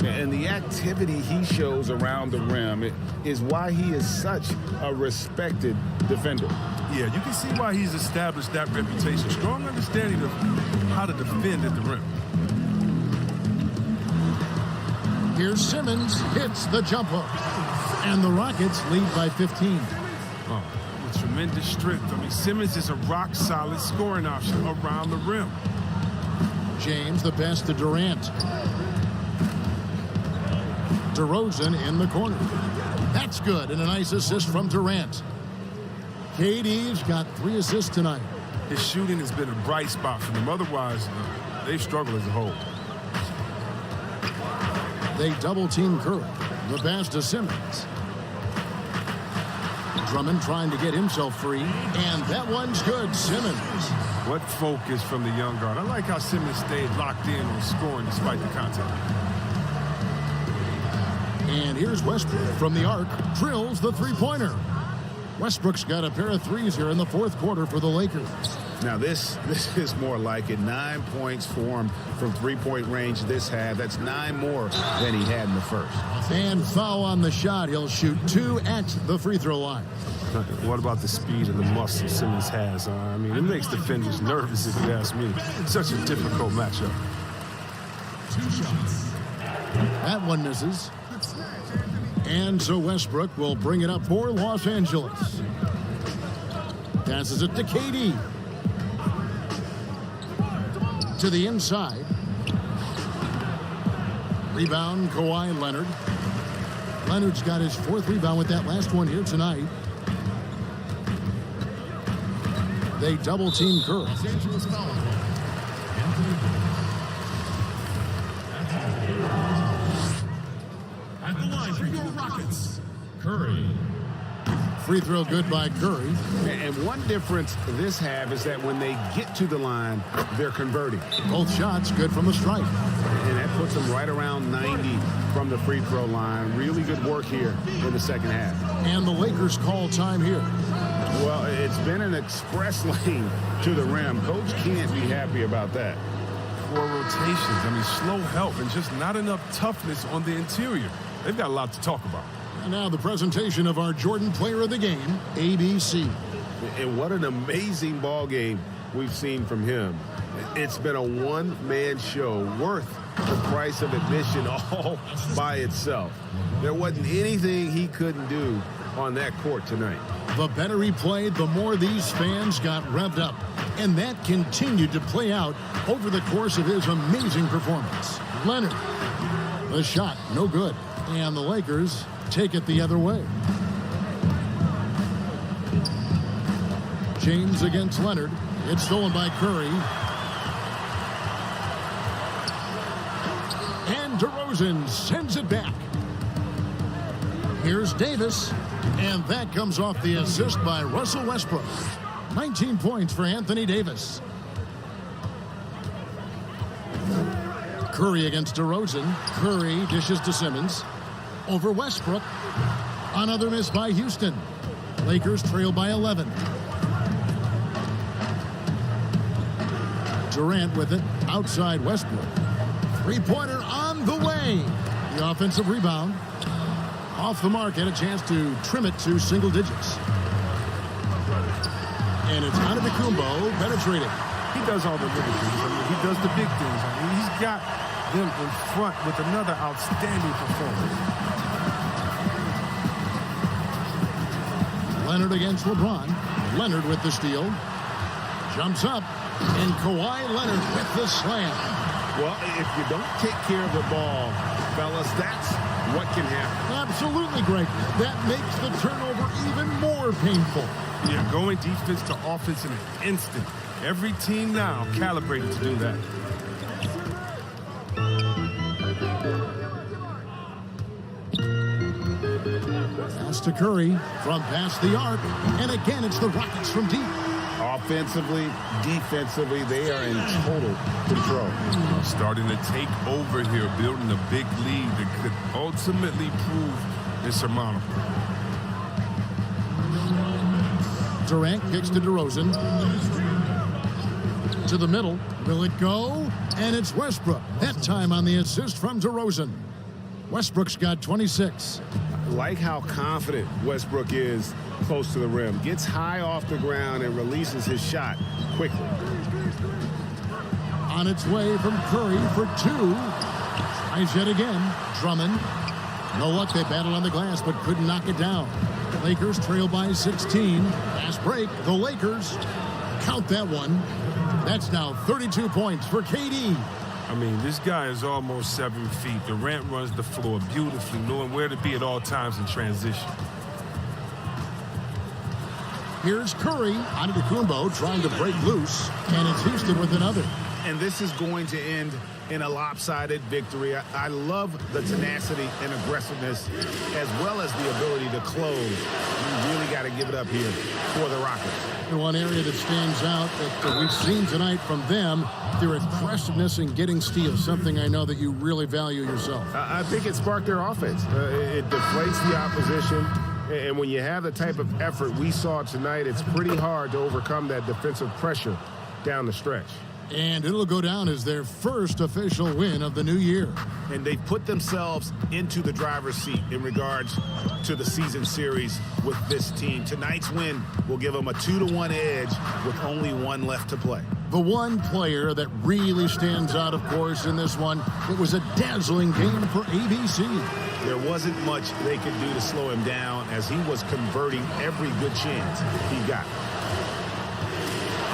S8: And the activity he shows around the rim is why he is such a respected defender.
S6: Yeah, you can see why he's established that reputation. Strong understanding of how to defend at the rim.
S2: Here's Simmons, hits the jump hook. And the Rockets lead by 15.
S6: Oh, with tremendous strength. I mean, Simmons is a rock-solid scoring option around the rim.
S2: James, the pass to Durant. DeRozan in the corner. That's good, and a nice assist from Durant. KD's got 3 assists tonight.
S6: His shooting has been a bright spot for them. Otherwise, they've struggled as a whole.
S2: They double-team Curry. The pass to Simmons. Drummond trying to get himself free, and that one's good. Simmons.
S6: What focus from the young guard. I like how Simmons stayed locked in on scoring despite the contact.
S2: And here's Westbrook from the arc. Drills the three-pointer. Westbrook's got a pair of threes here in the 4th quarter for the Lakers.
S8: Now this is more like it. 9 points for him from three-point range this half. That's 9 more than he had in the first.
S2: And foul on the shot. He'll shoot 2 at the free throw line.
S6: What about the speed and the muscle Simmons has? I mean, it makes defenders nervous if you ask me. Such a difficult matchup.
S2: 2 shots. That one misses. And so Westbrook will bring it up for Los Angeles. Passes it to KD. To the inside. Rebound, Kawhi Leonard. Leonard's got his 4th rebound with that last one here tonight. They double-team Curry.
S3: At the line for your Rockets, Curry.
S2: Free throw good by Curry.
S8: And one difference this half is that when they get to the line, they're converting.
S2: Both shots good from the stripe.
S8: And that puts them right around 90 from the free throw line. Really good work here in the second half.
S2: And the Lakers call time here.
S8: Well, it's been an express lane to the rim. Coach can't be happy about that.
S6: Poor rotations. I mean, slow help and just not enough toughness on the interior. They've got a lot to talk about.
S2: And now the presentation of our Jordan Player of the Game, ABC.
S9: And what an amazing ball game we've seen from him. It's been a one-man show worth the price of admission all by itself. There wasn't anything he couldn't do on that court tonight.
S2: The better he played, the more these fans got revved up. And that continued to play out over the course of his amazing performance. Leonard, the shot, no good. And the Lakers take it the other way. James against Leonard. It's stolen by Curry. And DeRozan sends it back. Here's Davis. And that comes off the assist by Russell Westbrook. 19 points for Anthony Davis. Curry against DeRozan. Curry dishes to Simmons. Over Westbrook. Another miss by Houston. Lakers trail by 11. Durant with it. Outside Westbrook. Three-pointer on the way. The offensive rebound. Off the mark, and a chance to trim it to single digits. And it's Antetokounmpo penetrating.
S6: He does all the little things. I mean, he does the big things. I mean, he's got them in front with another outstanding performance.
S2: Leonard against LeBron. Leonard with the steal. Jumps up. And Kawhi Leonard with the slam.
S9: Well, if you don't take care of the ball, fellas, that's what can happen.
S2: Absolutely, Greg. That makes the turnover even more painful.
S6: Yeah, going defense to offense in an instant. Every team now calibrated to do that.
S2: Pass to Curry from past the arc. And again, it's the Rockets from deep.
S9: Offensively, defensively, they are in total control.
S6: Starting to take over here, building a big lead that could ultimately prove insurmountable.
S2: Durant kicks to DeRozan. To the middle. Will it go? And it's Westbrook. That time on the assist from DeRozan. Westbrook's got 26.
S9: Like how confident Westbrook is close to the rim. Gets high off the ground and releases his shot quickly.
S2: On its way from Curry for two. Tries yet again. Drummond. No luck. They battled on the glass but couldn't knock it down. Lakers trail by 16. Fast break. The Lakers count that one. That's now 32 points for KD.
S6: I mean, this guy is almost 7 feet. Durant runs the floor beautifully, knowing where to be at all times in transition.
S2: Here's Curry. Antetokounmpo trying to break loose. And it's Houston with another.
S8: And this is going to end in a lopsided victory. I love the tenacity and aggressiveness as well as the ability to close. You really got to give it up here for the Rockets.
S2: And one area that stands out that we've seen tonight from them, their aggressiveness in getting steals, something I know that you really value yourself.
S9: I think it sparked their offense. It deflates the opposition. And when you have the type of effort we saw tonight, it's pretty hard to overcome that defensive pressure down the stretch.
S2: And it'll go down as their first official win of the new year.
S8: And they've put themselves into the driver's seat in regards to the season series with this team. Tonight's win will give them a 2-1 edge with only one left to play.
S2: The one player that really stands out, of course, in this one, it was a dazzling game for ABC.
S8: There wasn't much they could do to slow him down as he was converting every good chance he got.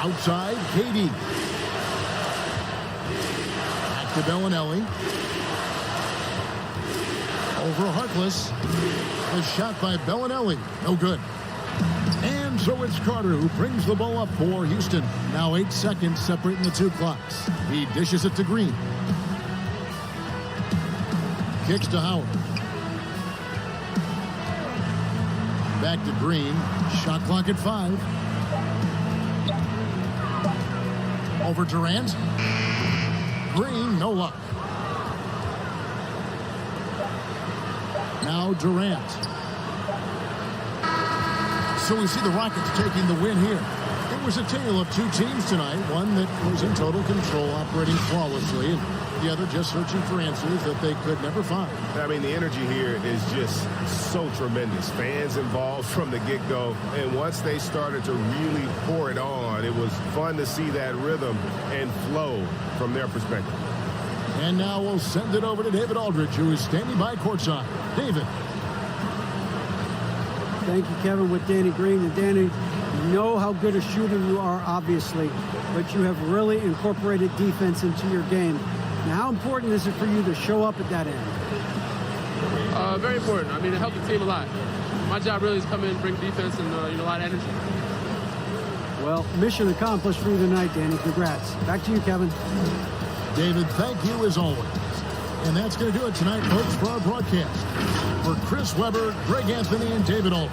S2: Outside, KD. To Bellinelli. Over Harkless. A shot by Bellinelli. No good. And so it's Carter who brings the ball up for Houston. Now 8 seconds separating the two clocks. He dishes it to Green. Kicks to Howard. Back to Green. Shot clock at 5. Over Durant. Green, no luck. Now Durant. So we see the Rockets taking the win here. It was a tale of two teams tonight, one that was in total control, operating flawlessly, and the other just searching for answers that they could never find.
S9: I mean, the energy here is just so tremendous. Fans involved from the get-go, and once they started to really pour it on, it was fun to see that rhythm and flow from their perspective.
S2: And now we'll send it over to David Aldridge, who is standing by courtside. David.
S7: Thank you, Kevin, with Danny Green. And Danny, you know how good a shooter you are, obviously, but you have really incorporated defense into your game. Now, how important is it for you to show up at that end?
S13: Very important. I mean, it helps the team a lot. My job really is come in, bring defense, and a lot of energy.
S7: Well, mission accomplished for you tonight, Danny. Congrats. Back to you, Kevin.
S2: David, thank you as always. And that's going to do it tonight, folks, for our broadcast. For Chris Webber, Greg Anthony, and David Aldridge,